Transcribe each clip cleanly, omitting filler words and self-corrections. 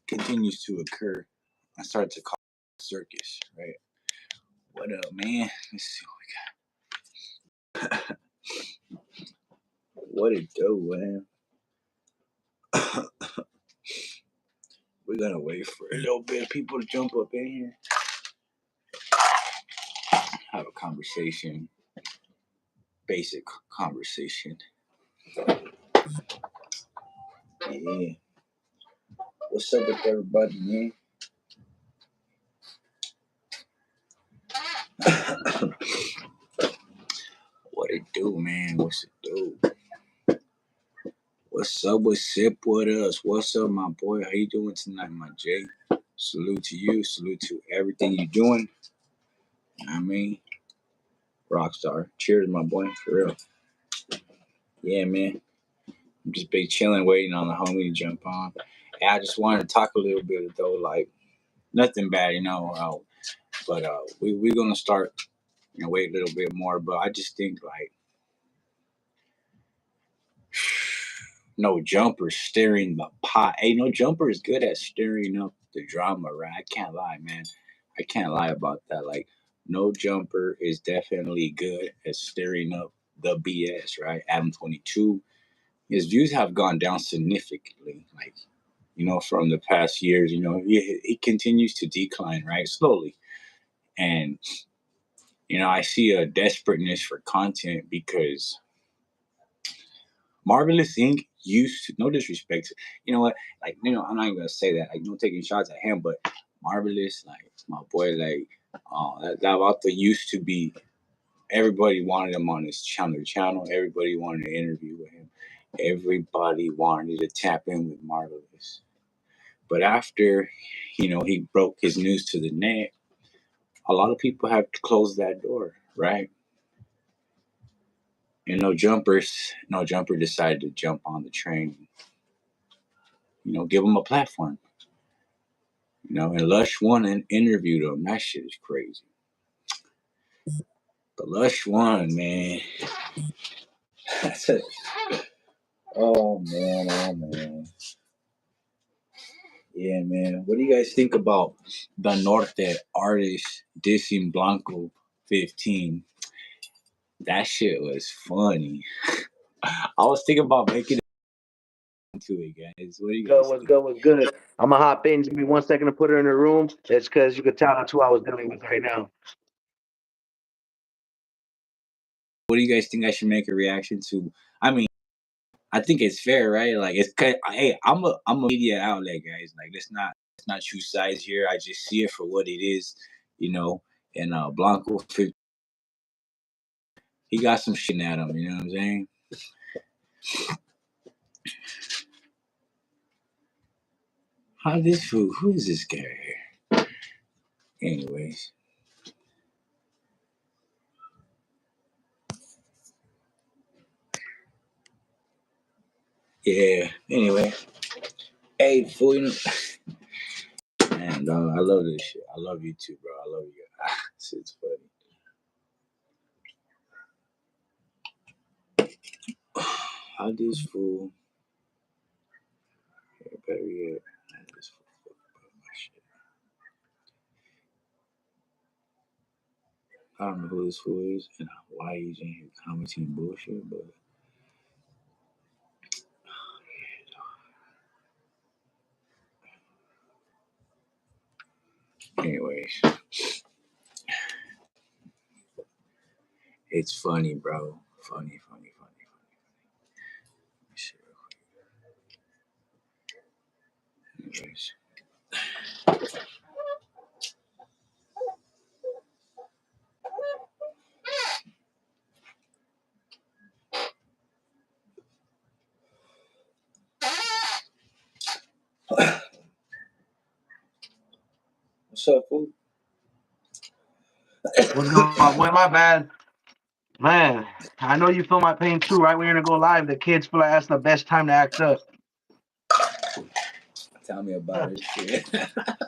continues to occur, I start to call it circus, right? What up, man? Let's see what we got. What it do, man? We're gonna wait for a little bit of people to jump up in here, have a conversation, basic conversation. Yeah. What's up with everybody, man? What it do, man? What's it do? What's up? What's up with us? What's up, my boy? How you doing tonight, my Jay? Salute to you. Salute to everything you're doing. I mean, Rockstar. Cheers, my boy. For real. Yeah, man. I'm just big chilling, waiting on the homie to jump on. And I just wanted to talk a little bit, though, like, nothing bad, but we're going to start, wait a little bit more. But I just think, like, no jumper stirring the pot. Hey, no jumper is good at stirring up the drama, right? I can't lie, man. I can't lie about that. Like, no jumper is definitely good at stirring up the BS, right? Adam 22, his views have gone down significantly, like, from the past years. He continues to decline, right? Slowly. And, I see a desperateness for content because Marvelous Inc. used to, no disrespect, you know what, like, I'm not even gonna say that, like, no taking shots at him, but Marvelous, like, my boy, like, that author used to be, everybody wanted him on his channel, everybody wanted to interview with him, everybody wanted to tap in with Marvelous. But after, he broke his news to the net, a lot of people have to close that door, right? And no jumper decided to jump on the train, give him a platform. And Lush One and interviewed him. That shit is crazy. But Lush One, man. Oh man. Yeah, man. What do you guys think about the Norte artist dissing Blanco 15? That shit was funny. I was thinking about making it into it, guys. What do you guys think? What's good? I'm gonna hop in. Give me 1 second to put her in her room. It's because you could tell that's who I was dealing with right now. What do you guys think I should make a reaction to? I mean, I think it's fair, right? Like, hey, I'm a media outlet, guys. Like, let's not choose sides here. I just see it for what it is, And Blanco, he got some shit at him. You know what I'm saying? How this fool? Who is this guy here? Anyways, yeah. Anyway, hey, fool. Man, dog, I love this shit. I love you too, bro. I love you. Shit's funny. How this fool? Yeah, better yet, how this fool fuck about my shit. I don't know who this fool is and why he's in here commenting bullshit, but anyways, it's funny, bro. Funny. Shit. Anyways. What's up, fool? What's going on? Boy, my bad. Man, I know you feel my pain too, right? We're gonna go live. The kids feel like that's the best time to act up. Tell me about it. Shit.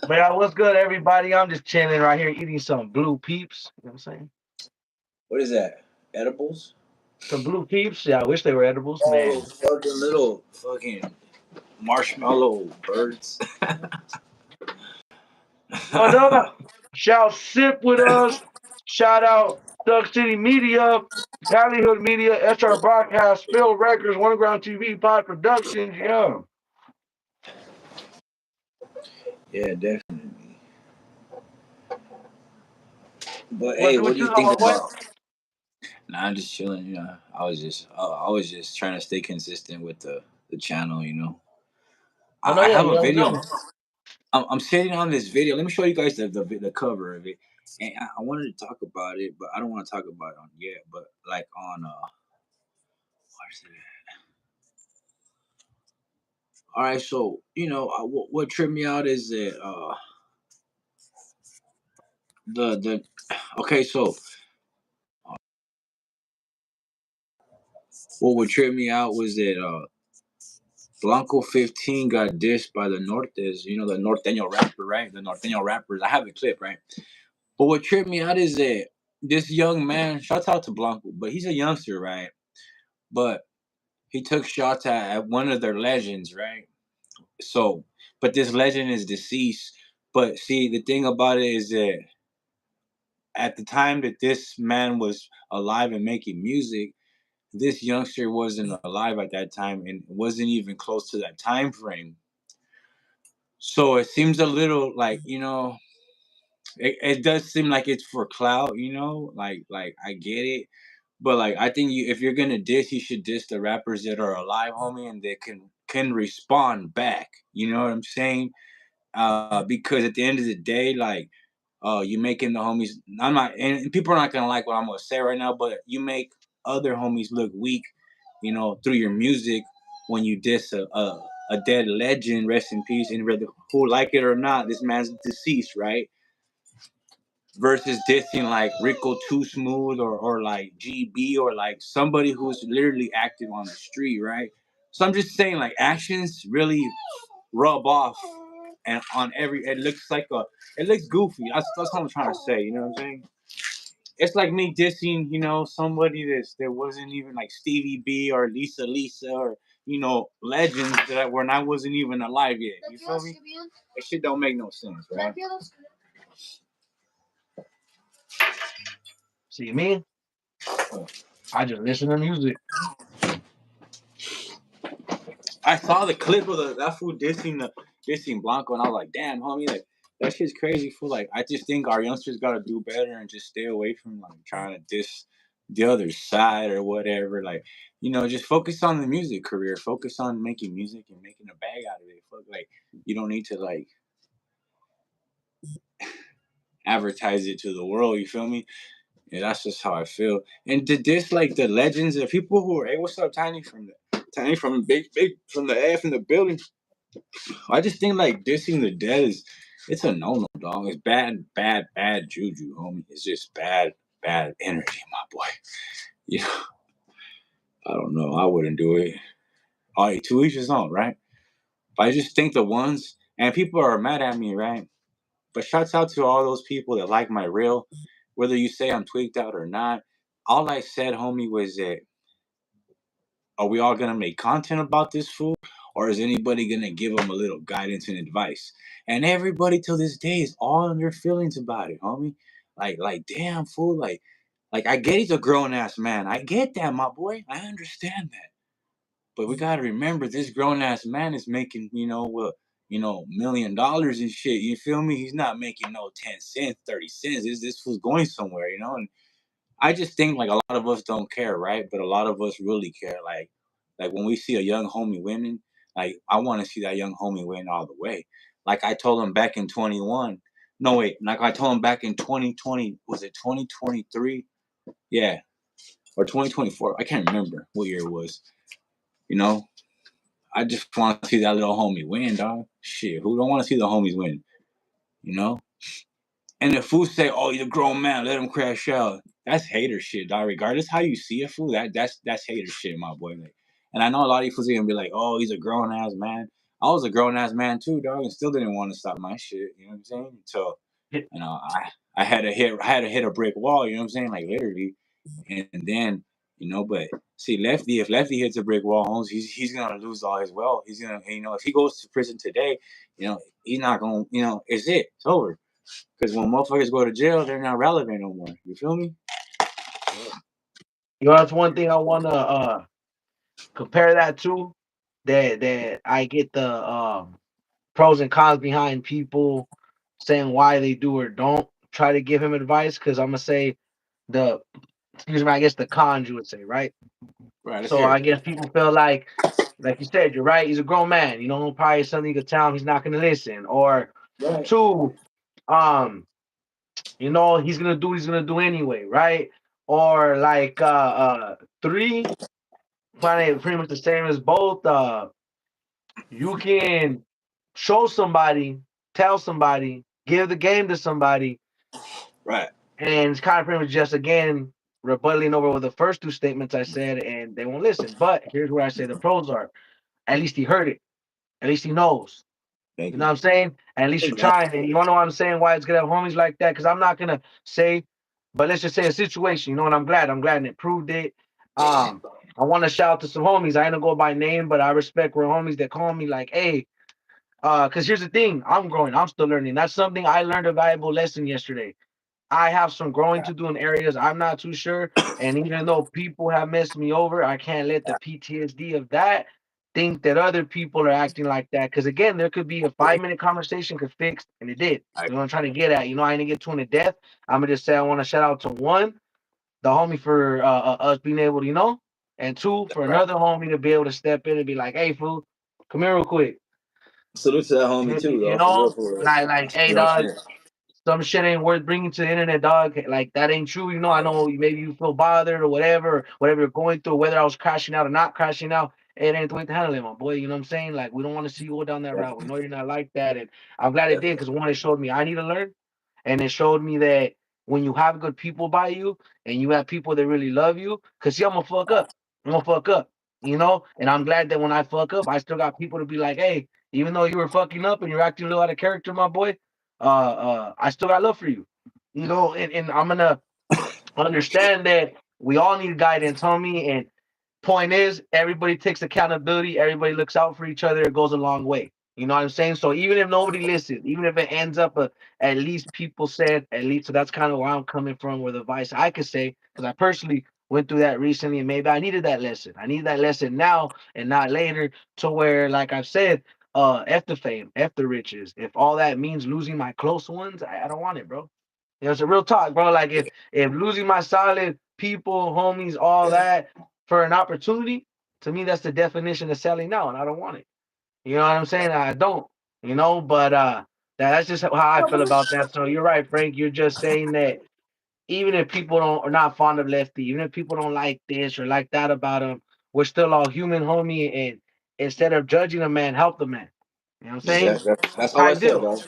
But what's good, everybody? I'm just chilling right here eating some blue peeps. You know what I'm saying? What is that? Edibles? Some blue peeps. Yeah, I wish they were edibles, Oh, man. fucking little fucking marshmallow birds. But shall sip with us. Shout out Duck City Media, Pallyhood Media, SR Broadcast, Spill Records, One Ground TV, Pod Productions. Yeah. Yeah, definitely. But What's hey, it what with do you, you though, think my boy? about? Nah, I'm just chilling. I was just trying to stay consistent with the channel. Oh, no, I yeah, have you a already video. know. I'm sitting on this video. Let me show you guys the cover of it. And I wanted to talk about it, but I don't want to talk about it on yet. But like on where's it at? All right. So what tripped me out is that the okay. So what would trip me out was that Blanco 15 got dissed by the Nortes. The Norteño rapper, right? The Norteño rappers. I have a clip, right? But what tripped me out is that this young man, shouts out to Blanco, but he's a youngster, right? But he took shots at one of their legends, right? So, but this legend is deceased. But see, the thing about it is that at the time that this man was alive and making music, this youngster wasn't alive at that time and wasn't even close to that time frame. So it seems a little like it does seem like it's for clout, like I get it, but like I think if you're gonna diss, you should diss the rappers that are alive, homie, and that can respond back. You know what I'm saying? Because at the end of the day, like you making the homies. I'm not, and people are not gonna like what I'm gonna say right now, but you make other homies look weak, through your music when you diss a dead legend. Rest in peace, and whether who like it or not, this man's deceased, right? Versus dissing like Rico Too Smooth or like GB or like somebody who's literally active on the street, right? So I'm just saying, like actions really rub off, and on every it looks goofy. That's what I'm trying to say. You know what I'm saying? It's like me dissing, somebody that wasn't even like Stevie B or Lisa or legends that when I wasn't even alive yet. You feel me? That shit don't make no sense, right? See me? I just listen to music. I saw the clip of that fool dissing Blanco, and I was like, damn, homie, like that shit's crazy. Fool, like I just think our youngsters gotta do better and just stay away from like trying to diss the other side or whatever. Like, just focus on the music career, focus on making music and making a bag out of it. Fuck, like you don't need to like advertise it to the world. You feel me? Yeah, that's just how I feel. And to diss like the legends, the people who are, hey, what's up, Tiny from big from the F in the building. I just think like dissing the dead it's a no dog. It's bad juju, homie. It's just bad energy, my boy. Yeah, I don't know. I wouldn't do it. All right, to each his own, right? But I just think the ones and people are mad at me, right? But shouts out to all those people that like my reel, whether you say I'm tweaked out or not. All I said, homie, was that are we all gonna make content about this fool, or is anybody gonna give them a little guidance and advice? And everybody till this day is all in their feelings about it, homie. Like, damn fool, like I get he's a grown ass man. I get that, my boy. I understand that. But we gotta remember this grown ass man is making, $1 million and shit. You feel me? He's not making no 10 cents, 30 cents. This fool's going somewhere, And I just think like a lot of us don't care, right? But a lot of us really care. Like when we see a young homie winning, like I want to see that young homie win all the way. Like I told him back in 21. No wait, like I told him back in 2020. Was it 2023? Yeah, or 2024. I can't remember what year it was. You know, I just want to see that little homie win, dog. Shit, who don't want to see the homies win? You know. And the fool say, "Oh, you're a grown man. Let him crash out." That's hater shit, dog. Regardless how you see a fool, that's hater shit, my boy. Like, and I know a lot of you fools are gonna be like, "Oh, he's a grown ass man." I was a grown ass man too, dog, and still didn't want to stop my shit. You know what I'm saying? So, I had to hit a brick wall. You know what I'm saying? Like literally, and then But see, Lefty, if Lefty hits a brick wall, Holmes, he's gonna lose all his wealth. He's gonna, if he goes to prison today, he's not gonna, it's over. Because when motherfuckers go to jail, they're not relevant no more. You feel me? That's one thing I wanna compare that to. That I get the pros and cons behind people saying why they do or don't try to give him advice. Because I'm gonna say the excuse me, I guess the cons you would say, right? Right. Let's So hear I it. guess people feel like you said, you're right. He's a grown man. Probably something you could tell him he's not gonna listen. Or Right. two, he's gonna do what he's gonna do anyway, right? Or like three, pretty much the same as both. You can show somebody, tell somebody, give the game to somebody, Right. and it's kind of pretty much just again rebutting over with the first two statements I said, and they won't listen. But here's where I say the pros are. At least he heard it. At least he knows. Thank You know you. what I'm saying? And at least you're Exactly. trying. And you wanna know what I'm saying? Why it's gonna have homies like that? Because I'm not gonna say, but let's just say a situation. And I'm glad. I'm glad and it proved it. I want to shout out to some homies. I ain't gonna go by name, but I respect real homies that call me like, hey, because here's the thing, I'm growing, I'm still learning. That's something I learned a valuable lesson yesterday. I have some growing to do in areas I'm not too sure. And even though people have messed me over, I can't let the PTSD of that think that other people are acting like that. Because again, there could be a 5-minute conversation could fix, and it did. I, You know what I'm trying to get at? I ain't gonna get to in death. I'm gonna just say I want to shout out to one, the homie for us being able to, and two for right. another homie to be able to step in and be like, hey, fool, come here real quick. Salute to that homie too, though. For real, for real. Like, hey, Real dog, shit. some shit ain't worth bringing to the internet, dog. Like that ain't true. I know maybe you feel bothered or whatever you're going through, whether I was crashing out or not crashing out. It ain't the way to handle it, my boy. You know what I'm saying? Like we don't want to see you go down that route. We know Definitely. you're not like that, and I'm glad it did Definitely. because one, it showed me I need to learn, and it showed me that when you have good people by you and you have people that really love you, because see, I'm gonna fuck up. I'm gonna fuck up. And I'm glad that when I fuck up, I still got people to be like, hey, even though you were fucking up and you're acting a little out of character, my boy, I still got love for you. And I'm gonna understand that we all need guidance, homie. And point is, everybody takes accountability, everybody looks out for each other, it goes a long way. You know what I'm saying? So even if nobody listens, even if it ends up at least people said at least, so that's kind of where I'm coming from with advice I could say, because I personally went through that recently and maybe I needed that lesson. I need that lesson now and not later, to where, like I've said, F the fame, F the riches. If all that means losing my close ones, I don't want it, bro. It's a real talk, bro. Like if losing my solid people, homies, all that for an opportunity, to me that's the definition of selling out, and I don't want it. You know what I'm saying? I don't. But that's just how I feel about that. So you're right, Frank. You're just saying that even if people don't are not fond of Lefty, even if people don't like this or like that about him, we're still all human, homie. And instead of judging a man, help the man. You know what I'm saying? That's all I Type said, deal. dog.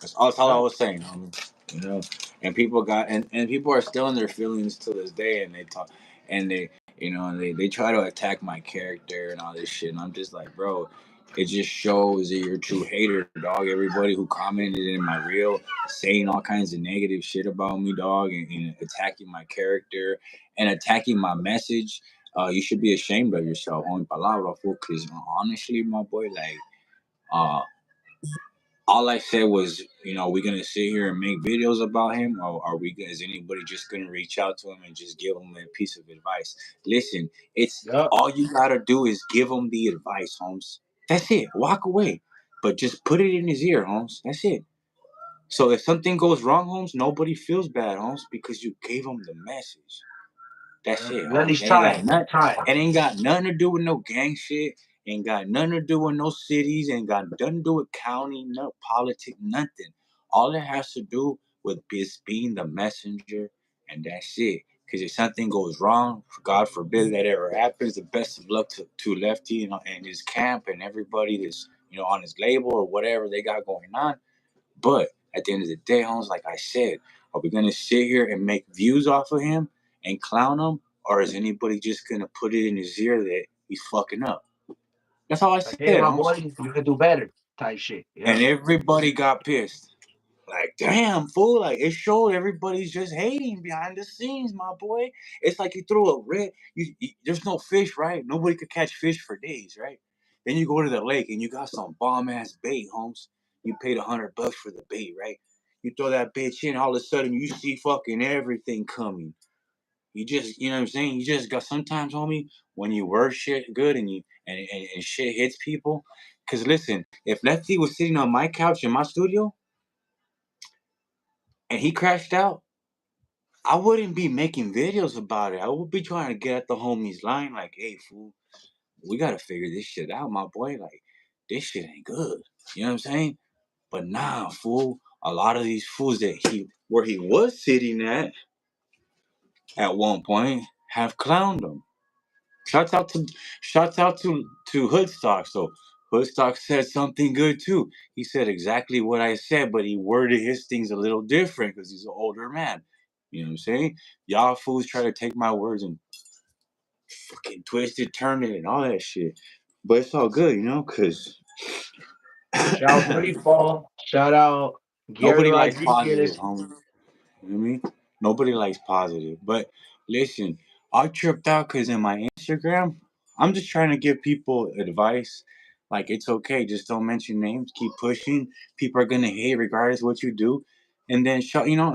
That's all I Yeah. was saying, homie. You know, and people got and people are still in their feelings to this day, and they talk and they try to attack my character and all this shit, and I'm just like, bro, it just shows that you're a true hater, dog. Everybody who commented in my reel saying all kinds of negative shit about me, dog, and attacking my character and attacking my message. You should be ashamed of yourself, homie. Palabra, because honestly, my boy, like. Uh, all I said was, we're gonna sit here and make videos about him, or is anybody just gonna reach out to him and just give him a piece of advice? Listen, it's Yep. all you gotta do is give him the advice, Holmes. That's it. Walk away, but just put it in his ear, Holmes. That's it. So if something goes wrong, Holmes, nobody feels bad, Holmes, because you gave him the message. That's it, You at Holmes. least try. You try. It ain't got nothing to do with no gang shit. Ain't got nothing to do with no cities. Ain't got nothing to do with county, no politics, nothing. All it has to do with is being the messenger, and that's it. Because if something goes wrong, God forbid that ever happens, the best of luck to Lefty, and his camp and everybody that's on his label or whatever they got going on. But at the end of the day, Holmes, like I said, are we gonna sit here and make views off of him and clown him, or is anybody just gonna put it in his ear that he's fucking up? That's all I Like, hey, said, my Holmes. boy, you can do better type shit. And Yeah. everybody got pissed. Like damn, fool, like it showed everybody's just hating behind the scenes, my boy. It's like you throw a red, there's no fish, right? Nobody could catch fish for days, right? Then you go to the lake and you got some bomb ass bait, Holmes. You paid $100 for the bait, right? You throw that bitch in, all of a sudden you see fucking everything coming. You just, you know what I'm saying? You just got sometimes, homie, when you work shit good and and shit hits people. Cause listen, if Lefty was sitting on my couch in my studio and he crashed out, I wouldn't be making videos about it. I would be trying to get at the homie's line, like, hey, fool, we gotta figure this shit out, my boy. Like, this shit ain't good. You know what I'm saying? But nah, fool, a lot of these fools that where he was sitting at one point have clowned him. Shouts out to shouts out to Hoodstock. So Hoodstock said something good too. He said exactly what I said, but he worded his things a little different because he's an older man. You know what I'm saying? Y'all fools try to take my words and fucking twist it, turn it, and all that shit. But it's all good, you know, because Shout out Three Fall. Shout out Gary nobody likes positive, Rodriguez. homie. You know what I mean? Nobody likes positive. But listen, I tripped out because in my Instagram, I'm just trying to give people advice. Like, it's okay. Just don't mention names. Keep pushing. People are going to hate regardless of what you do. And then,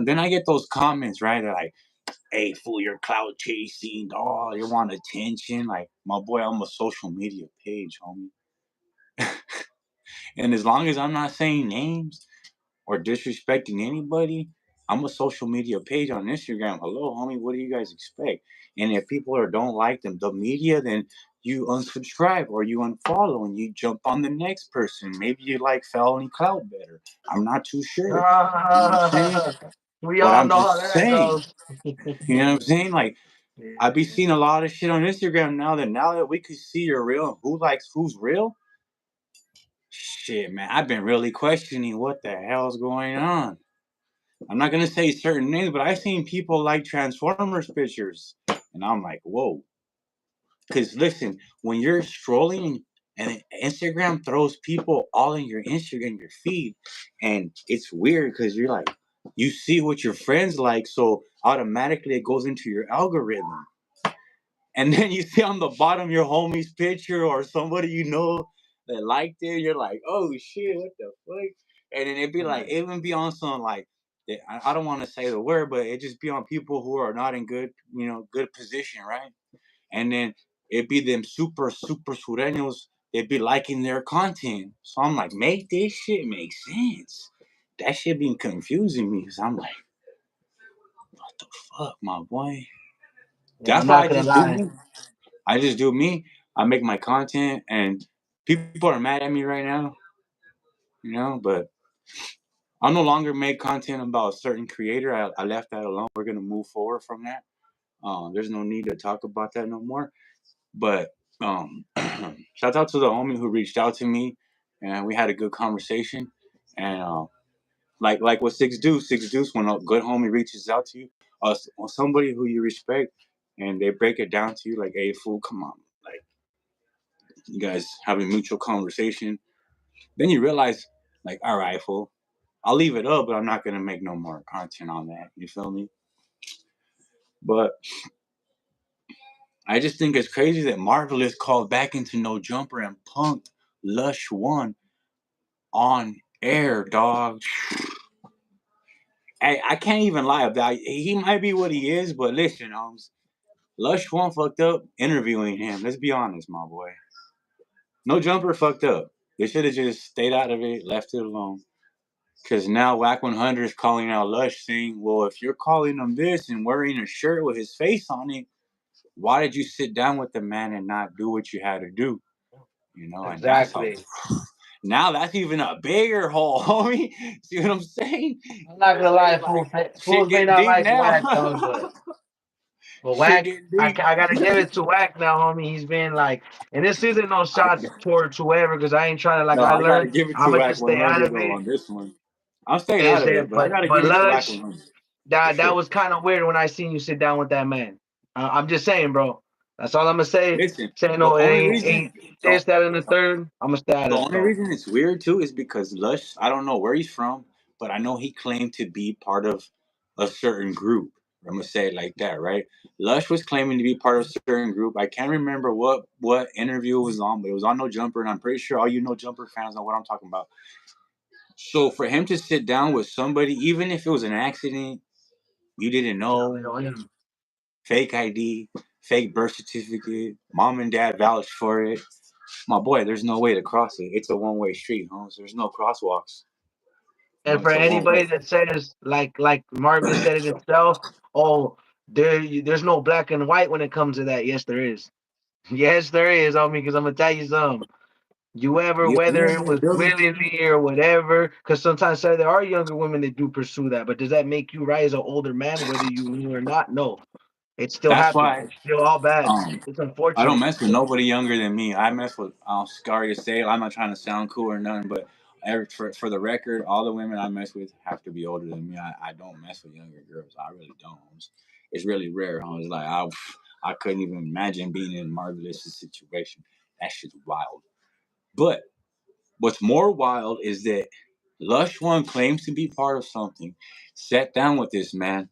then I get those comments, right? They're like, hey, fool, you're cloud chasing. Oh, you want attention. Like, my boy, I'm a social media page, homie. And as long as I'm not saying names, or disrespecting anybody, I'm a social media page on Instagram. Hello, homie, what do you guys expect? And if people don't like them, the media, then you unsubscribe or you unfollow and you jump on the next person. Maybe you like Felony Cloud better. I'm not too sure. You know what I'm saying? We But all I'm know how just that saying. goes. You know what I'm saying? Like I be Yeah. seeing a lot of shit on Instagram now that we can see you're real and who likes who's real. Shit, man, I've been really questioning what the hell's going on. I'm not gonna say certain names, but I've seen people like Transformers pictures, and I'm like, whoa. Because listen, when you're scrolling and Instagram throws people all in your Instagram, your feed, and it's weird because you're like, you see what your friends like, so automatically it goes into your algorithm. And then you see on the bottom your homie's picture or somebody you know that liked it. You're like, oh shit, what the fuck? And then it'd be like, it even be on some like, I don't want to say the word, but it just be on people who are not in good, good position, right? And then it'd be them super sureños. They'd be liking their content. So I'm like, make this shit make sense. That shit been confusing me because I'm like, what the fuck, my boy? Yeah, That's I'm why not I gonna just do lie. me. I just do me. I make my content, and people are mad at me right now, but I no longer make content about a certain creator. I left that alone. We're gonna move forward from that. There's no need to talk about that no more. But shout out to the homie who reached out to me, and we had a good conversation. And like what Six Deuce, when a good homie reaches out to you, or somebody who you respect, and they break it down to you, like, hey, fool, come on, like you guys have a mutual conversation. Then you realize, like, all right, fool, I'll leave it up, but I'm not gonna make no more content on that. You feel me? But I just think it's crazy that Marvelous called back into No Jumper and punked Lush One on air, dog. I can't even lie about it. He might be what he is, but listen, Lush One fucked up interviewing him. Let's be honest, my boy. No Jumper fucked up. They should have just stayed out of it, left it alone. Because now Whack 100 is calling out Lush, saying, well, if you're calling him this and wearing a shirt with his face on it, why did you sit down with the man and not do what you had to do? And that's a Exactly. now that's even a bigger hole, homie. See what I'm saying? I'm not gonna lie, Like shit fools may getting not deep like now. Wack, dog, but Shit Wack, getting I, deep. I gotta give it to Wack now, homie. He's been like, and this isn't no I, shots towards whoever, because I ain't trying to, like no, I I gotta learned, give it I'm to gonna Whack just stay out 100 of though it. on this one. I'm staying out Is of there, it, but I gotta but give it to Whack Lush, 100 for that sure. was kind of weird when I seen you sit down with that man. I'm just saying, bro. That's all I'm gonna say. Listen, Saying the no, it only ain't reason this, that, and the third. I'm gonna stay out the of it, only though. reason it's weird too is because Lush, I don't know where he's from, but I know he claimed to be part of a certain group. I'm gonna say it like that, right? Lush was claiming to be part of a certain group. I can't remember what interview it was on, but it was on No Jumper, and I'm pretty sure all you No Jumper fans know what I'm talking about. So for him to sit down with somebody, even if it was an accident, you didn't know, fake ID, fake birth certificate, mom and dad vouched for it. My boy, there's no way to cross it. It's a one-way street, Holmes. There's no crosswalks. And for It's a one anybody way. that says like Marvelous said it himself, oh, there's no black and white when it comes to that. Yes, there is. Yes, there is, homie. Because I'm gonna tell you something. You ever, Yeah, whether yeah, it was really. willingly or whatever, because sometimes say there are younger women that do pursue that. But does that make you right as an older man, whether you knew or not? No, it still That's happens. why It's still all bad. um It's I don't unfortunate. mess with nobody younger than me. I mess with sorry to say, I'm not trying to sound cool or nothing, but for the record, all the women I mess with have to be older than me. I don't mess with younger girls. I really don't. It's really rare. I was like I couldn't even imagine being in Marvelous' situation. That shit's wild. But what's more wild is that Lush One claims to be part of something, sat down with this man.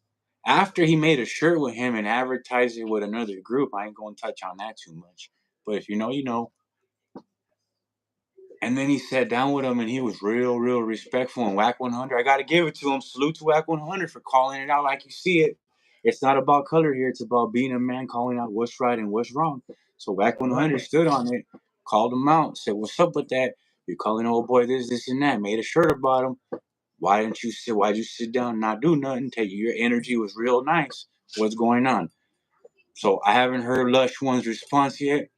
After he made a shirt with him and advertised it with another group, I ain't gonna touch on that too much. But if you know, you know. And then he sat down with him and he was real respectful and Whack 100. I gotta give it to him. Salute to Whack 100 for calling it out like you see it. It's not about color here, it's about being a man calling out what's right and what's wrong. So Whack All 100 right. stood on it, called him out, said, "What's up with that? You're calling old boy this, and that." Made a shirt about him. Why didn't you sit? Why'd you sit down and not do nothing? Tell you your energy was real nice. What's going on? So I haven't heard Lush One's response yet,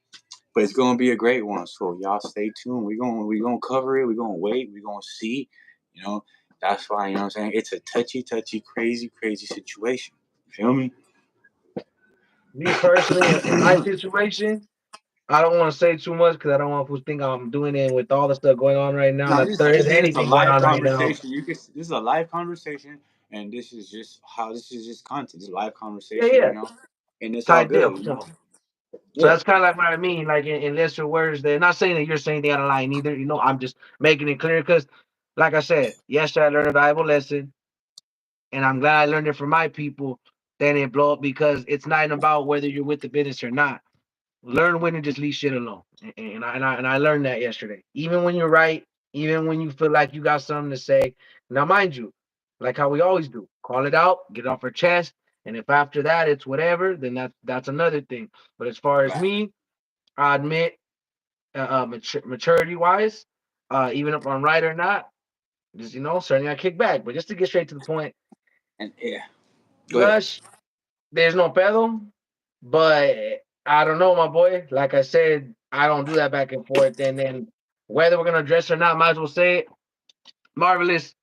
but it's gonna be a great one. So y'all stay tuned. We gonna cover it. We gonna wait. We gonna see. You know, that's why you know what I'm saying. It's a touchy, crazy situation. You feel me? Me personally, in my situation, I don't want to say too much because I don't want people to think I'm doing it with all the stuff going on right now. No, That there is this is just a anything going live on right now. conversation. This is a live conversation, and this is just content. This live Yeah, conversation, yeah, you know, and it's all tight good, deal. you know. So, so Yeah, that's kind of like what I mean, like in lesser words. They're not saying that you're saying they out of line either. You know, I'm just making it clear because, like I said, yesterday I learned a valuable lesson, and I'm glad I learned it from my people. Then it blow up because it's not about whether you're with the business or not. Learn when to just leave shit alone. And I learned that yesterday. Even when you're right, even when you feel like you got something to say. Now, mind you, like how we always do, call it out, get it off our chest. And if after that it's whatever, then that's another thing. But as far as right. me, I admit, maturity wise, even if I'm right or not, just certainly I kick back. But just to get straight to the point, And yeah, go ahead. Lush, there's no pedo. But I don't know, my boy. Like I said, I don't do that back and forth. And then whether we're gonna address it or not, might as well say it. Marvelous.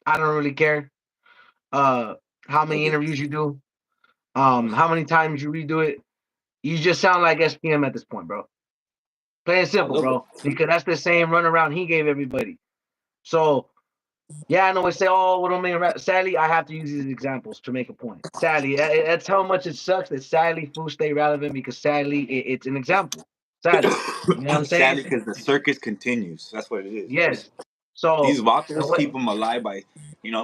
I don't really care. Uh, how No many big. interviews you do, No, how many times you redo it. You just sound like SPM at this point, bro. Plain and a simple, little bit. bro. Because that's the same runaround he gave everybody. So yeah, I know we say, oh, what don't make rap. Sadly, I have to use these examples to make a point. Sadly, that's how much it sucks that sadly fools stay relevant because sadly it's an example. Sadly, you know what I'm saying? Sadly, because the circus continues. That's what it is. Yes. These So vatos what? keep them alive by,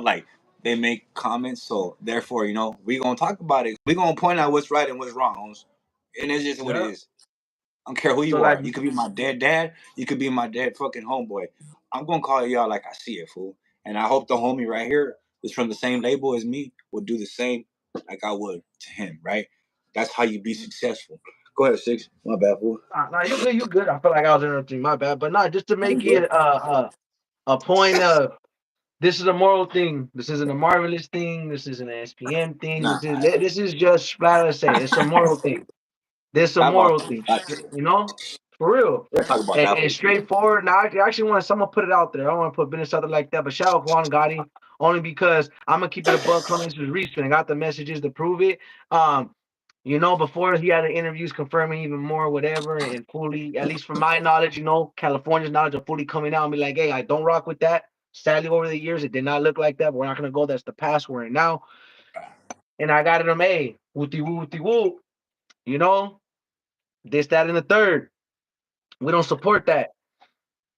like they make comments. So therefore, we gonna talk about it. We gonna point out what's right and what's wrong, and it's just what it Yeah. is. I don't care who So you like, are. You could be my dead dad. You could be my dead fucking homeboy. I'm gonna call y'all like I see it, fool. And I hope the homie right here is from the same label as me would do the same like I would to him, right? That's how you be successful. Go ahead, Six. My bad, fool. nah, you good, you good. I feel like I was interrupting. My bad, but not just to You make good? it a point of this is a moral thing. This isn't a marvelous thing. This isn't an SPM thing. Nah. This is just flat out say it's a moral thing. This a How about moral thing, that? for real. Let's talk about that And for a second. straightforward. Now, I actually want someone put it out there. I don't want to put business out there like that. But shout out Juan Gotti, only because I'm gonna keep it a buck. This is recent. I got the messages to prove it. Um, before he had the interviews confirming even more, whatever, and fully, at least from my knowledge, California's knowledge of fully coming out and be like, hey, I don't rock with that. Sadly, over the years, it did not look like that. But we're not gonna go. That's the past. We're in now. And I got it on A. Wooty woo, wooty woo. You know, this, that, and the third. We don't support that.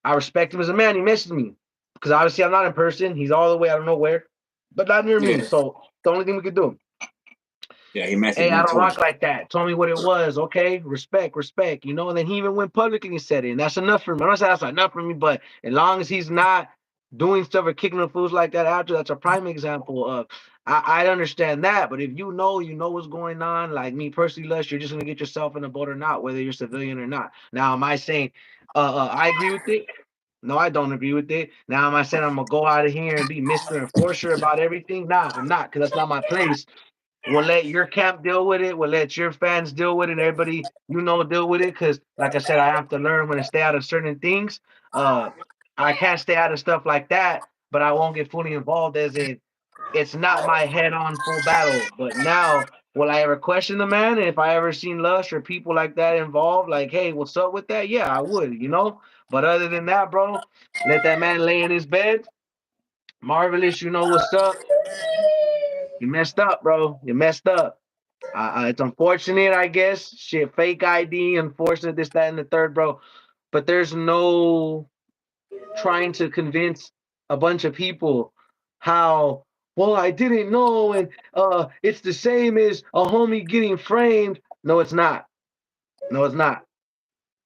I respect him as a man. He messaged me. because obviously I'm not in person. He's all the way I don't know where, but not near me. Yeah. So the only thing we could do. Yeah, he messaged Hey, I me don't too. rock like that. Told me what it was. Okay, respect, respect. You know, and then he even went publicly and said it, and that's enough for me. I'm not saying that's enough for me, but as long as he's not doing stuff or kicking the fools like that after, that's a prime example of. I understand that, but if you know what's going on. Like me personally, Lush, you're just gonna get yourself in a boat or not, whether you're civilian or not. Now, am I saying I agree with it? No, I don't agree with it. Now, am I saying I'm gonna go out of here and be Mr. Enforcer about everything? Nah, I'm not, because that's not my place. We'll let your camp deal with it. We'll let your fans deal with it. And everybody, deal with it. Because, like I said, I have to learn when to stay out of certain things. Uh, I can't stay out of stuff like that, but I won't get fully involved. As in, it's not my head-on full battle. But now, will I ever question the man? And if I ever seen Lush or people like that involved, like, hey, what's up with that? Yeah, I would. But other than that, bro, let that man lay in his bed. Marvelous, you know what's up. You messed up, bro. You messed up. It's unfortunate, I guess. Shit, fake ID, unfortunate, this, that, and the third, bro. But there's no trying to convince a bunch of people how, well, I didn't know, and it's the same as a homie getting framed. No, it's not. No, it's not.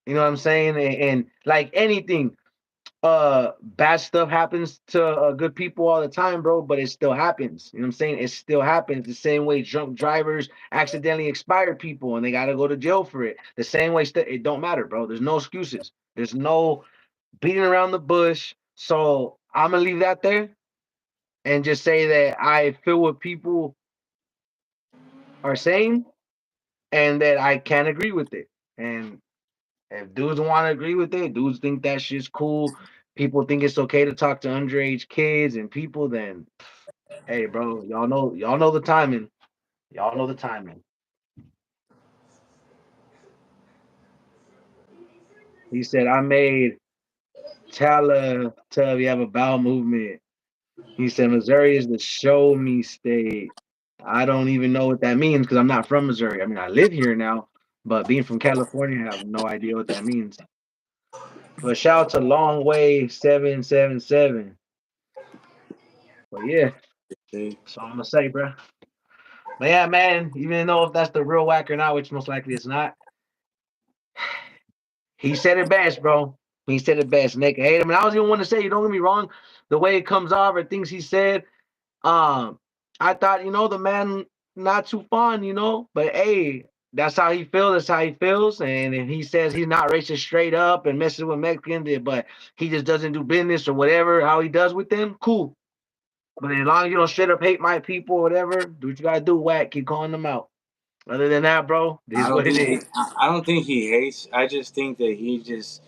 You know what I'm saying? And like anything, bad stuff happens to good people all the time, bro, but it still happens. You know what I'm saying? It still happens the same way drunk drivers accidentally expire people and they got to go to jail for it. The same way it don't matter, bro. There's no excuses. There's no beating around the bush. So I'm gonna leave that there and just say that I feel what people are saying and that I can't agree with it. And if dudes want to agree with it, dudes think that shit's cool. People think it's okay to talk to underage kids and people. Then, hey, bro, y'all know the timing. Y'all know the timing. He said, I made Teletubby have a bowel movement. He said, Missouri is the show me state. I don't even know what that means because I'm not from Missouri. I mean, I live here now, but being from California, I have no idea what that means. But shout out to Long Way 777. But yeah, See? that's all I'm gonna say, bro. But yeah, man, even though if that's the real whack or not, which most likely it's not, he said it best, bro. He said it best. Nick hate him. And I was even want to say, you don't get me wrong, the way it comes off or things he said, um, I thought, the man not too fun, but hey, that's how he feels, that's how he feels. And if he says he's not racist straight up and messes with Mexicans, but he just doesn't do business or whatever, how he does with them, cool. But as long as you don't straight up hate my people or whatever, do what you gotta do, whack, keep calling them out. Other than that, bro, it I is don't what it think he. is. I don't think he hates. I just think that he's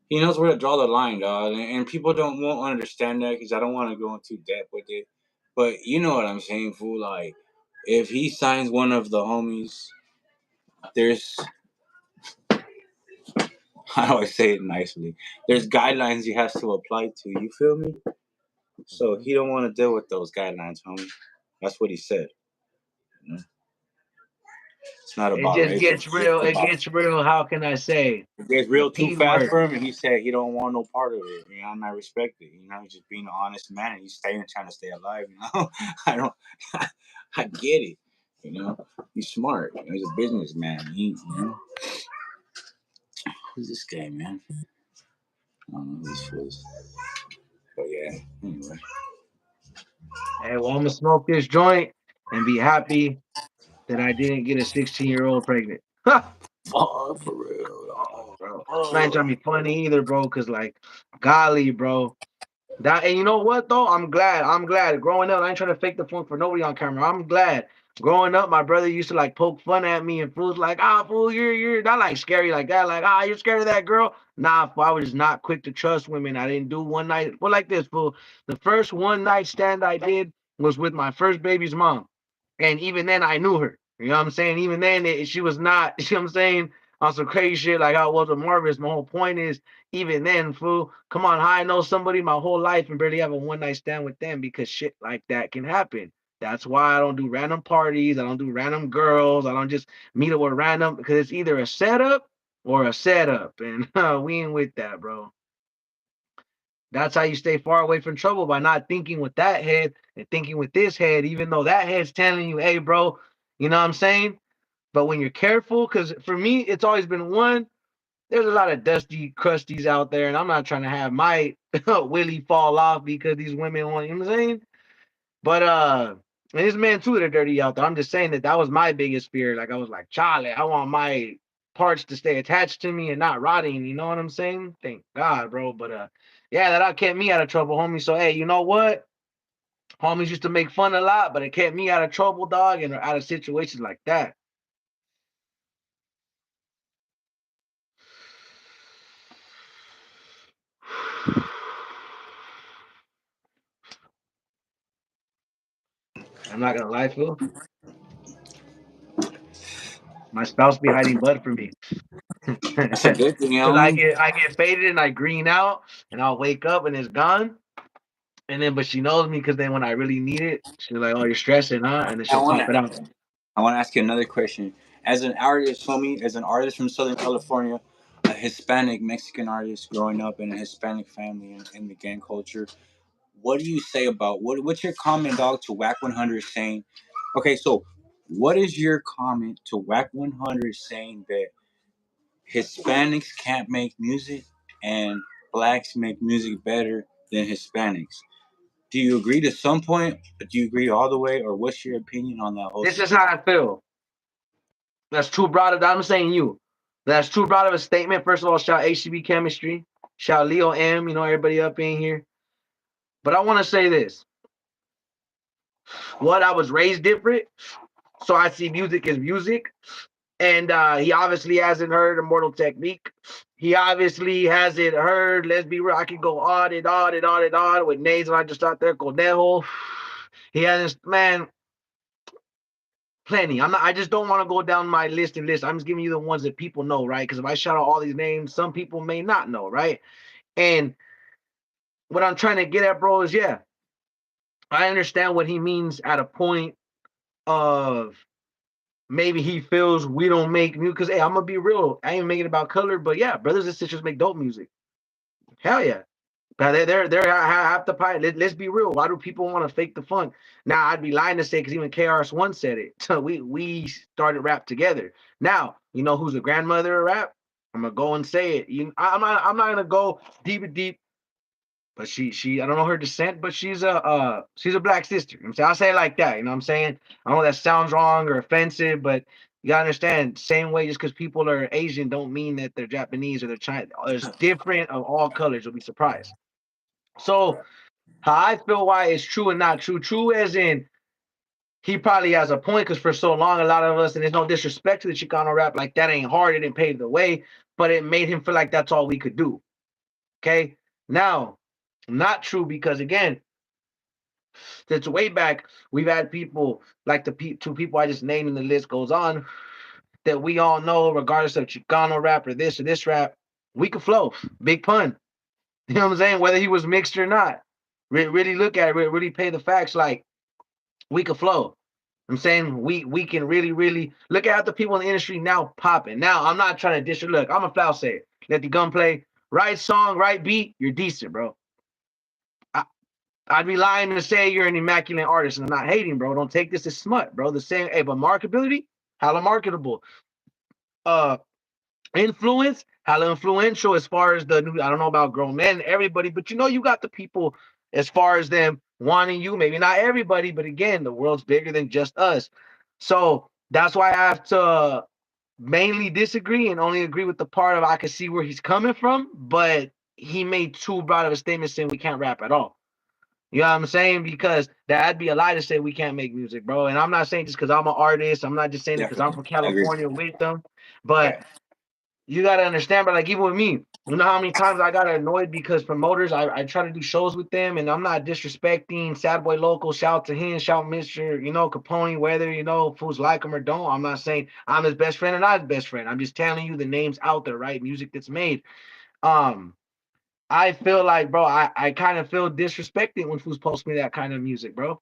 he knows where to draw the line, dog. And people won't understand that because I don't want to go into depth with it. But you know what I'm saying, fool. Like, if he signs one of the homies, there's how do I say it nicely? There's guidelines he has to apply to. You feel me? So he don't want to deal with those guidelines, homie. That's what he said. You know? It's not It about just racism. gets real. It's It about gets real. How can I say it gets the real too P fast word? for him, and he said he don't want no part of it. You know, and I respect it. You know, he's just being an honest man, and he's staying trying to stay alive. You know, I don't, I get it. You know, he's smart. You know, he's a businessman. Who's this guy, man? I don't know who this was, but yeah. Anyway, Hey, well, I'm gonna smoke this joint and be happy that I didn't get a 16-year-old pregnant. Ha! oh, for real. Bro, I ain't trying Oh, to be funny either, bro. Cause like, golly, bro. That and you know what though? I'm glad. I'm glad. Growing up, I ain't trying to fake the funk for nobody on camera. I'm glad. Growing up, my brother used to like poke fun at me and fools like, fool, you're not like scary like that. Like, you're scared of that girl. Nah, fool, I was just not quick to trust women. I didn't do one night. Well, like this, fool. The first one night stand I did was with my first baby's mom. And even then I knew her. You know what I'm saying? Even then she was not, you know what I'm saying, on some crazy shit like how it was with Marvis. My whole point is, even then, fool, come on, how I know somebody my whole life and barely have a one night stand with them because shit like that can happen. That's why I don't do random parties. I don't do random girls. I don't just meet up with random because it's either a setup or a setup, and we ain't with that, bro. That's how you stay far away from trouble, by not thinking with that head and thinking with this head, even though that head's telling you, hey, bro, you know what I'm saying? But when you're careful, because for me, it's always been one, there's a lot of dusty crusties out there, and I'm not trying to have my willy fall off because these women want, you know what I'm saying? But and there's men too that are dirty out there. I'm just saying that that was my biggest fear. Like I was like, Charlie, I want my parts to stay attached to me and not rotting. You know what I'm saying? Thank God, bro. But yeah, that kept me out of trouble, homie. So hey, you know what? Homies used to make fun a lot, but it kept me out of trouble, dog, and out of situations like that. I'm not gonna lie, Phil. My spouse be hiding blood from me. That's a good thing, Cause I homie. get faded and I green out and I'll wake up and it's gone. And then but she knows me because then when I really need it, she's like, oh, you're stressing, huh? And then I she'll pump wanna it out. I wanna ask you another question. As an artist, homie, as an artist from Southern California, a Hispanic Mexican artist growing up in a Hispanic family in the gang culture, what do you say about what's your comment, dog, to Whack 100 saying, okay, so what is your comment to Whack 100 saying that Hispanics can't make music and blacks make music better than Hispanics? Do you agree to some point? Do you agree all the way, or what's your opinion on that whole This is situation? how I feel. That's too broad of I'm saying you. That's too broad of a statement. First of all, shout HCB chemistry. Shout Leo M, you know, everybody up in here. But I want to say this. What I was raised different. So I see music as music. And he obviously hasn't heard Immortal Technique. He obviously hasn't heard, let's be real, I could go on with names and I just out there, Conejo. He hasn't, man, plenty. I just don't want to go down my list and list. I'm just giving you the ones that people know, right? Because if I shout out all these names, some people may not know, right? And what I'm trying to get at, bro, is yeah, I understand what he means at a point of maybe he feels we don't make music. Because hey, I'm gonna be real, I ain't making it about color, but yeah, brothers and sisters make dope music. Hell yeah. Now they're half the pie. Let's be real. Why do people want to fake the funk? Now I'd be lying to say because even KRS-One said it. So we started rap together. Now you know who's the grandmother of rap? I'm gonna go and say it. I'm not gonna go deep, but she I don't know her descent, but she's a black sister. You know what I'm saying, I'll say it like that. You know what I'm saying? I know that sounds wrong or offensive, but you gotta understand. Same way, just because people are Asian don't mean that they're Japanese or they're Chinese. There's different of all colors. You'll be surprised. So how I feel why it's true and not true. True as in he probably has a point because for so long a lot of us, and there's no disrespect to the Chicano rap, like that ain't hard, it didn't pave the way, but it made him feel like that's all we could do. Okay. Now, not true because again, since way back, we've had people like two people I just named and the list goes on that we all know, regardless of Chicano rap or this rap, we could flow. Big pun. You know what I'm saying? Whether he was mixed or not. Really look at it, really pay the facts. Like we could flow. I'm saying we can really look at the people in the industry now popping. Now I'm not trying to dish. Look, I'm a foul say it. Let the gun play. Right song, right beat. You're decent, bro. I, I'd be lying to say you're an immaculate artist, and I'm not hating, bro. Don't take this as smut, bro. The same, hey, but marketability, hella marketable. Uh, influence, hella influential as far as the new. I don't know about grown men, everybody, but you know you got the people as far as them wanting you. Maybe not everybody, but again, the world's bigger than just us. So that's why I have to mainly disagree and only agree with the part of I can see where he's coming from, but he made too broad of a statement saying we can't rap at all. You know what I'm saying? Because that'd be a lie to say we can't make music, bro. And I'm not saying just because I'm an artist. I'm not just saying it because I'm Definitely. from I agree. California with them. But Yeah. you gotta understand, but like even with me, you know how many times I got annoyed because promoters, I try to do shows with them, and I'm not disrespecting Sad Boy Local. Shout to him, shout Mister, Capone. Whether fools like him or don't, I'm not saying I'm his best friend or not his best friend. I'm just telling you the names out there, right? Music that's made. Um, I feel like, bro, I kind of feel disrespected when fools post me that kind of music, bro.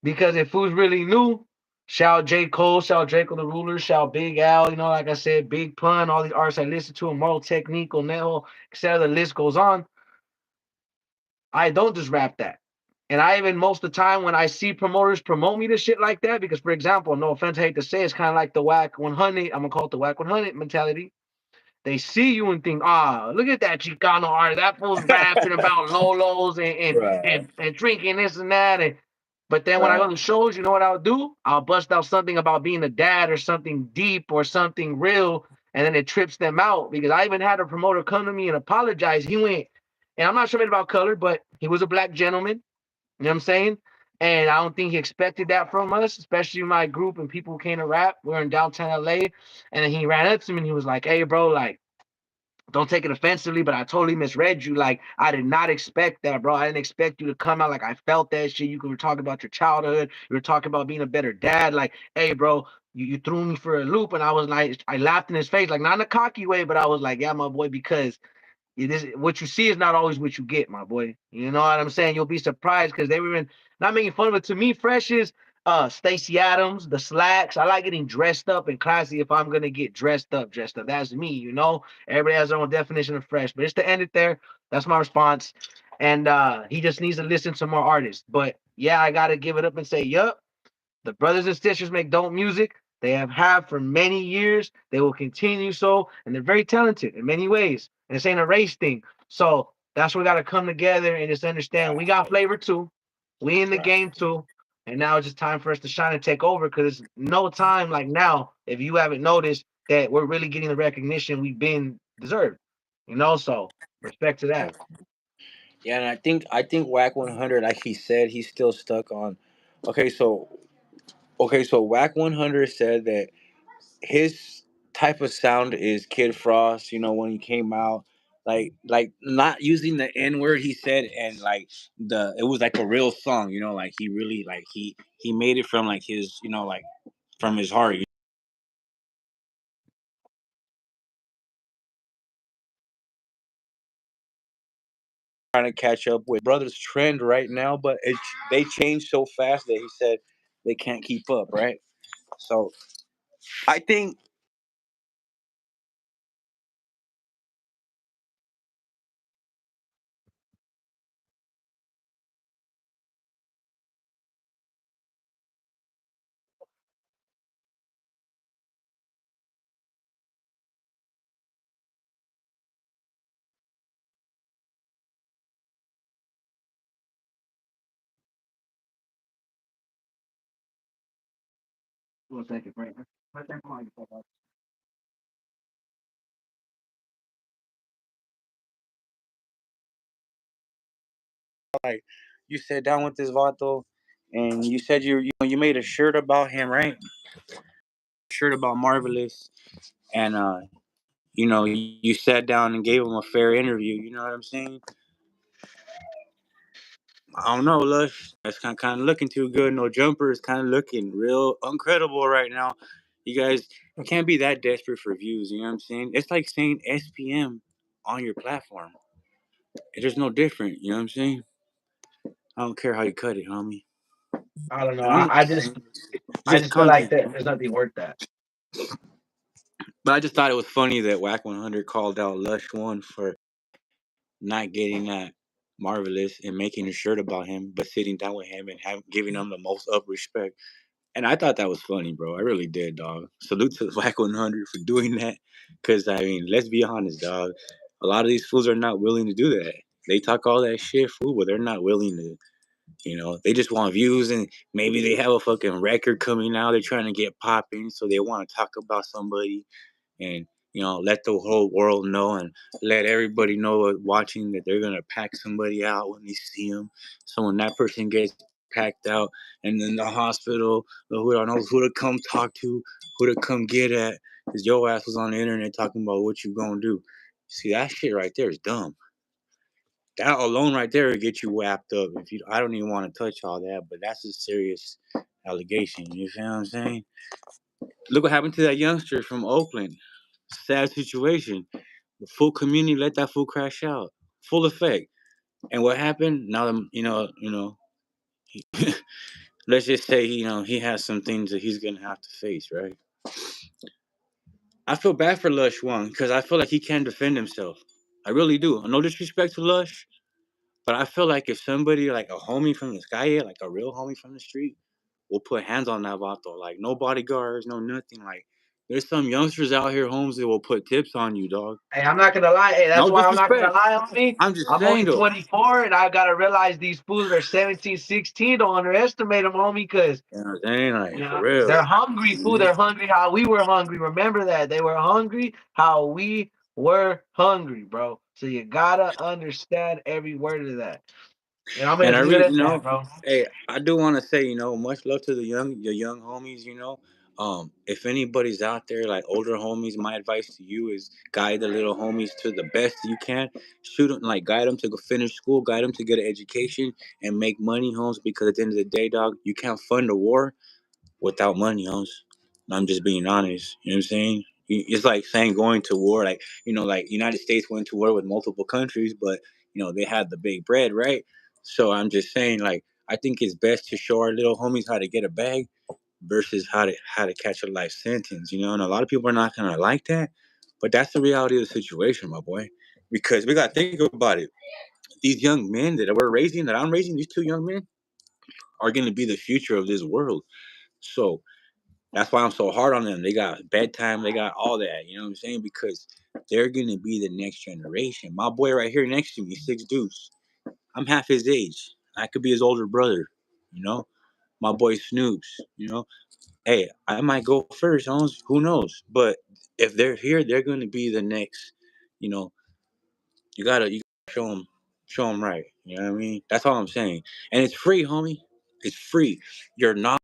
Because if fools really knew. Shout J. Cole, shout Draco the Ruler, shout Big Al, like I said, Big Pun, all these artists I listen to, Moral Technique, Onejo, etc. The list goes on. I don't just rap that. And I even most of the time when I see promoters promote me to shit like that, because for example, no offense, I hate to say, it's kind of like the whack 100. I'm gonna call it the whack 100 mentality. They see you and think, look at that Chicano art. That fool's rapping about Lolos Right. and drinking this and that. But then when I Right. go to shows, you know what I'll do? I'll bust out something about being a dad or something deep or something real, and then it trips them out. Because I even had a promoter come to me and apologize. He went, and I'm not sure about color, but he was a black gentleman. You know what I'm saying? And I don't think he expected that from us, especially my group and people who came to rap. We were in downtown LA. And then he ran up to me and he was like, hey, bro, like, don't take it offensively, but I totally misread you. Like, I did not expect that, bro. I didn't expect you to come out like I felt that shit. You were talking about your childhood. You were talking about being a better dad. Like, hey, bro, you threw me for a loop. And I was like, I laughed in his face, like, not in a cocky way, but I was like, yeah, my boy, because it is what you see is not always what you get, my boy. You know what I'm saying? You'll be surprised because they were even not making fun of it. To me, fresh is Stacey Adams, the slacks. I like getting dressed up and classy if I'm gonna get dressed up, dressed up. That's me. Everybody has their own definition of fresh. But it's to end it there. That's my response. And he just needs to listen to more artists. But yeah, I gotta give it up and say, yup. The brothers and sisters make dope music. They have had for many years. They will continue so, and they're very talented in many ways. And this ain't a race thing. So that's where we got to come together and just understand we got flavor too. We in the Right. game too. And now it's just time for us to shine and take over because it's no time like now, if you haven't noticed, that we're really getting the recognition we've been deserved. So respect to that. Yeah, and I think Whack 100, like he said, he's still stuck on. Okay, so Whack 100 said that his type of sound is Kid Frost. When he came out, like not using the N word he said, and like it was like a real song. Like he really like he made it from like his like from his heart. Trying to catch up with brothers trend right now, but they change so fast that he said they can't keep up, right? So I think We'll take it, break. like you sat down with this Vato and you said you made a shirt about him, right? Shirt about Marvelous, and you sat down and gave him a fair interview. You know what I'm saying? I don't know, Lush. That's kind of looking too good. No Jumper is kind of looking real uncredible right now. You guys can't be that desperate for views. You know what I'm saying? It's like saying SPM on your platform. It's just no different. You know what I'm saying? I don't care how you cut it, homie. I don't know. And I'm I not just saying it's I just just feel like content. that there's nothing worth that. But I just thought it was funny that Whack 100 called out Lush One for not getting that Marvelous and making a shirt about him, but sitting down with him and giving him the most up respect. And I thought that was funny, bro. I really did, dog. Salute to Whack 100 for doing that. Because, I mean, let's be honest, dog. A lot of these fools are not willing to do that. They talk all that shit, fool, but they're not willing to. They just want views and maybe they have a fucking record coming out. They're trying to get popping, so they want to talk about somebody and let the whole world know and let everybody know watching that they're gonna pack somebody out when they see them. So when that person gets packed out and then the hospital, who don't know who to come talk to, who to come get at, because your ass was on the internet talking about what you gonna do. See, that shit right there is dumb. That alone right there will get you wrapped up. I don't even want to touch all that, but that's a serious allegation. You feel what I'm saying? Look what happened to that youngster from Oakland. Sad situation. The full community let that fool crash out. Full effect. And what happened? Now, let's just say he has some things that he's gonna have to face, right? I feel bad for Lush one because I feel like he can't defend himself. I really do. No disrespect to Lush, but I feel like if somebody like a homie from the sky, like a real homie from the street, will put hands on that vato, like no bodyguards, no nothing. Like there's some youngsters out here, homes that will put tips on you, dog. Hey, I'm not gonna lie. Hey, that's No why I'm not gonna disrespect. lie on me. I'm just I'm saying only though. 24, and I gotta realize these fools are 17, 16. Don't underestimate them, homie, because You know what I'm saying? Like you for know real. they're hungry, fool. Mhm. They're hungry how we were hungry. Remember that they were hungry how we were hungry, bro. So you gotta understand every word of that. And I'm gonna And I just leave it really, at that, bro. hey, I do want to say, much love to the young homies. If anybody's out there, like older homies, my advice to you is guide the little homies to the best you can. Shoot them, like guide them to go finish school, guide them to get an education and make money, homes. Because at the end of the day, dog, you can't fund a war without money, homes. I'm just being honest. You know what I'm saying? It's like saying going to war, like United States went to war with multiple countries, but they had the big bread, right? So I'm just saying, like, I think it's best to show our little homies how to get a bag versus how to catch a life sentence. And a lot of people are not gonna like that, but that's the reality of the situation, my boy. Because we gotta think about it. These young men that we're raising, that I'm raising, these two young men are gonna be the future of this world. So that's why I'm so hard on them. They got bedtime, they got all that. You know what I'm saying? Because they're gonna be the next generation. My boy right here next to me, Six Deuce. I'm half his age. I could be his older brother. You know, my boy Snoops. Hey, I might go first. Who knows? But if they're here, they're gonna be the next. You know, you gotta show them right. You know what I mean? That's all I'm saying. And it's free, homie. It's free. You're not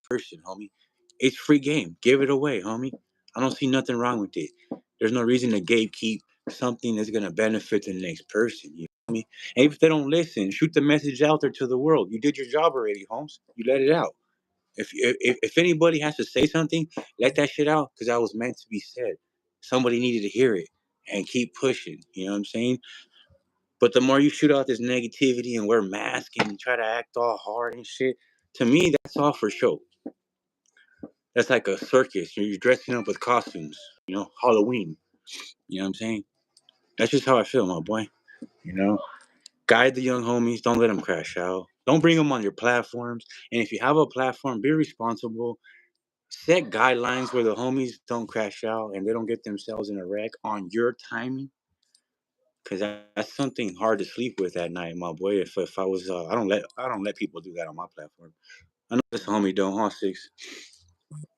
person, homie. It's free game. Give it away, homie. I don't see nothing wrong with it. There's no reason to gatekeep something that's gonna benefit the next person. You know me? And if they don't listen, shoot the message out there to the world. You did your job already, Holmes. You let it out. If anybody has to say something, let that shit out because that was meant to be said. Somebody needed to hear it and keep pushing. You know what I'm saying? But the more you shoot out this negativity and wear masks and try to act all hard and shit, to me that's all for show. That's like a circus. You're dressing up with costumes, Halloween. You know what I'm saying? That's just how I feel, my boy. You know, guide the young homies. Don't let them crash out. Don't bring them on your platforms. And if you have a platform, be responsible. Set guidelines where the homies don't crash out and they don't get themselves in a wreck on your timing. Cause that's something hard to sleep with at night, my boy. If I was, I don't let people do that on my platform. I know this homie don't, huh, Six?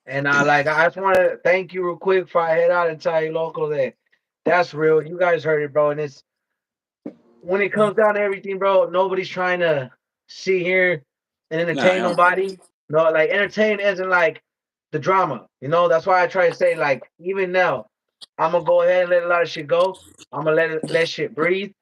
And I just want to thank you real quick before I head out and tell you, local, that that's real. You guys heard it, bro. And it's when it comes down to everything, bro, nobody's trying to sit here and Nah, entertain nobody. No, like entertain isn't like the drama. That's why I try to say, like, even now, I'm gonna go ahead and let a lot of shit go. I'm gonna let shit breathe.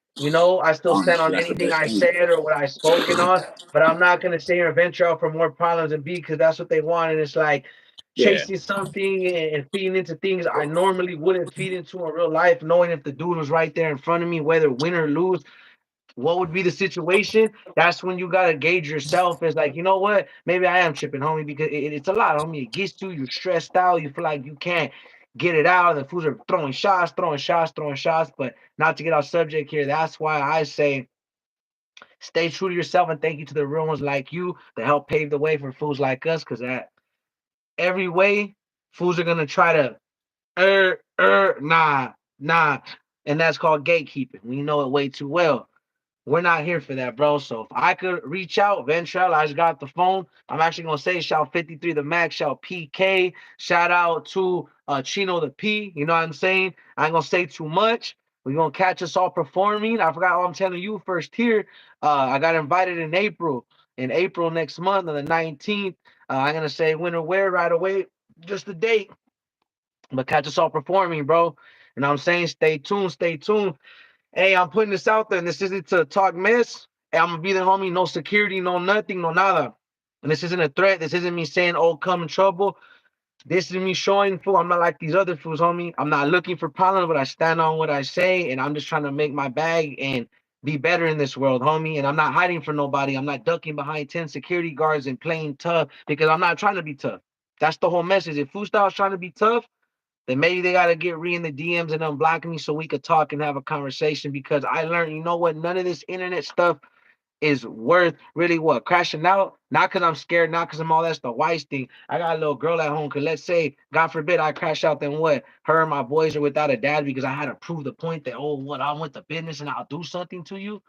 I still stand honestly, on that's the anything best I thing. said or what I spoken on, but I'm not gonna sit here and venture out for more problems and be because that's what they want. And it's like Yeah. chasing something and feeding into things I normally wouldn't feed into in real life, knowing if the dude was right there in front of me, whether win or lose, what would be the situation? That's when you gotta gauge yourself as like, you know what? Maybe I am tripping, homie, because it's a lot, homie. It gets to you. You're stressed out. You feel like you can't get it out. The fools are throwing shots, throwing shots, throwing shots. But not to get off subject here. That's why I say stay true to yourself and thank you to the real ones like you that help pave the way for fools like us. Because that every way, fools are gonna try to nah, nah, and that's called gatekeeping. We know it way too well. We're not here for that, bro. So if I could reach out, Ventrell, I just got the phone. I'm actually gonna say shout 53 the Max, shout PK, shout out to Chino the P. You know what I'm saying? I ain't gonna say too much. We're gonna catch us all performing. I forgot what I'm telling you first here. I got invited in April. In April next month on the 19th. I'm gonna say when or where right away. Just the date. But catch us all performing, bro. You know what I'm saying? Stay tuned, stay tuned. Hey, I'm putting this out there, and this isn't to talk mess. Hey, I'm gonna be the homie, no security, no nothing, no nada. And this isn't a threat. This isn't me saying, oh, come in trouble. This is me showing, fool. I'm not like these other fools, homie. I'm not looking for problems, but I stand on what I say, and I'm just trying to make my bag and be better in this world, homie. And I'm not hiding from nobody. I'm not ducking behind 10 security guards and playing tough because I'm not trying to be tough. That's the whole message. If Foodstyle's trying to be tough, then maybe they gotta get in the DMs and unblock me so we could talk and have a conversation. Because I learned, you know what? None of this internet stuff is worth really what crashing out. Not because I'm scared, not because I'm all that's the wise thing. I got a little girl at home. Cause let's say, God forbid, I crash out, then what? Her and my boys are without a dad because I had to prove the point that what I went to business and I'll do something to you.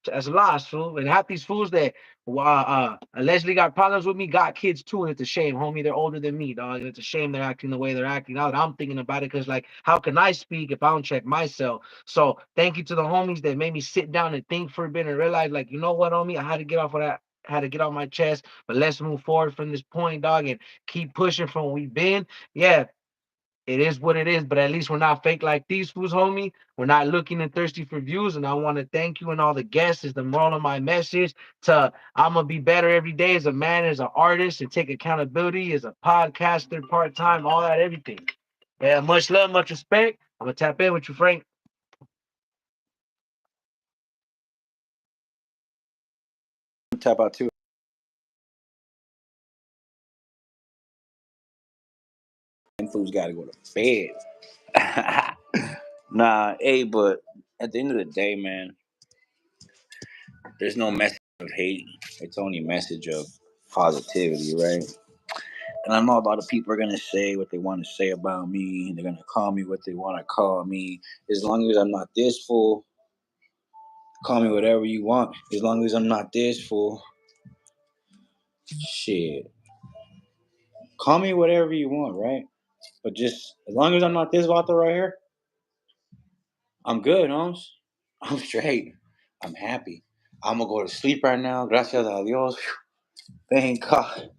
That's lost, fool. And half these fools that allegedly got problems with me got kids too, and it's a shame, homie. They're older than me, dog. It's a shame they're acting the way they're acting. Now that I'm thinking about it, because like, how can I speak if I don't check myself? So thank you to the homies that made me sit down and think for a bit and realize, like, you know what, homie, I had to get off of that. Had to get off my chest, but let's move forward from this point, dog, and keep pushing from where we've been. Yeah, it is what it is, but at least we're not fake like these fools, homie. We're not looking and thirsty for views. And I want to thank you and all the guests. Is the moral of my message to I'm gonna be better every day as a man, as an artist, and take accountability as a podcaster, part-time, all that, everything. Yeah, much love, much respect. I'm gonna tap in with you, Frank. Tap out too. Them fools gotta go to bed. Nah, hey, but at the end of the day, man, there's no message of hate. It's only a message of positivity, right? And I know a lot of people are gonna say what they want to say about me. They're gonna call me what they want to call me. As long as I'm not this fool, call me whatever you want. As long as I'm not this fool, shit, call me whatever you want, right? But just as long as I'm not this vato right here, I'm good, homes. I'm straight. I'm happy. I'm gonna go to sleep right now. Gracias a Dios. Thank God.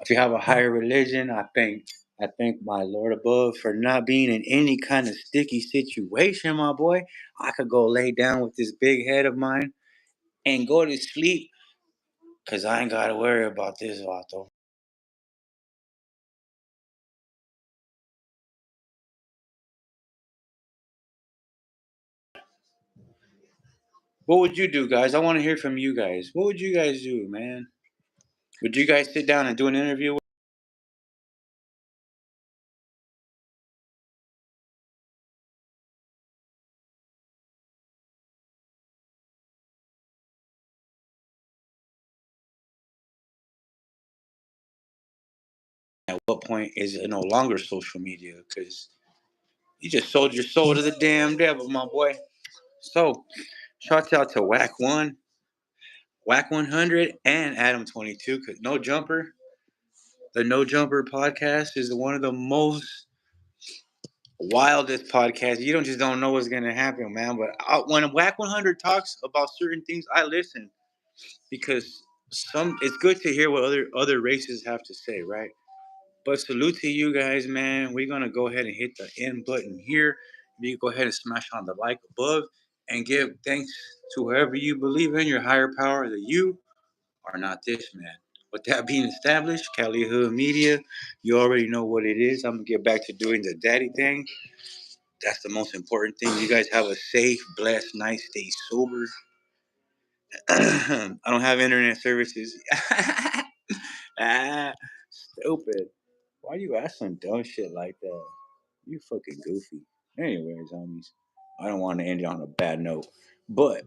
If you have a higher religion, I thank my Lord above for not being in any kind of sticky situation, my boy. I could go lay down with this big head of mine and go to sleep because I ain't gotta worry about this vato. What would you do, guys? I want to hear from you guys. What would you guys do, man? Would you guys sit down and do an interview with at what point is it no longer social media? Because you just sold your soul to the damn devil, my boy. So, shout out to Whack One, Whack 100, and Adam 22. Cause No Jumper, the No Jumper podcast is one of the most wildest podcasts. You don't know what's gonna happen, man. But when Whack 100 talks about certain things, I listen because it's good to hear what other races have to say, right? But salute to you guys, man. We're gonna go ahead and hit the end button here. You go ahead and smash on the like above and give thanks to whoever you believe in, your higher power, that you are not this man. With that being established, Cali Hood Media, you already know what it is. I'm gonna get back to doing the daddy thing. That's the most important thing. You guys have a safe, blessed night. Stay sober. I don't have internet services. Ah, stupid. Why you ask some dumb shit like that? You fucking goofy. Anyways, homies, I don't want to end it on a bad note, but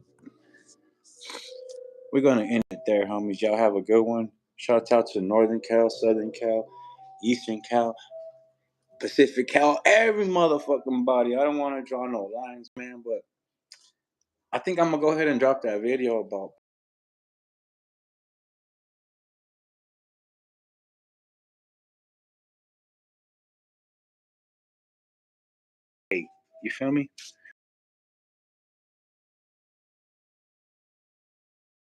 we're gonna end it there, homies. Y'all have a good one. Shout out to Northern Cal, Southern Cal, Eastern Cal, Pacific Cal, every motherfucking body. I don't want to draw no lines, man, but I think I'm gonna go ahead and drop that video about. Hey, you feel me?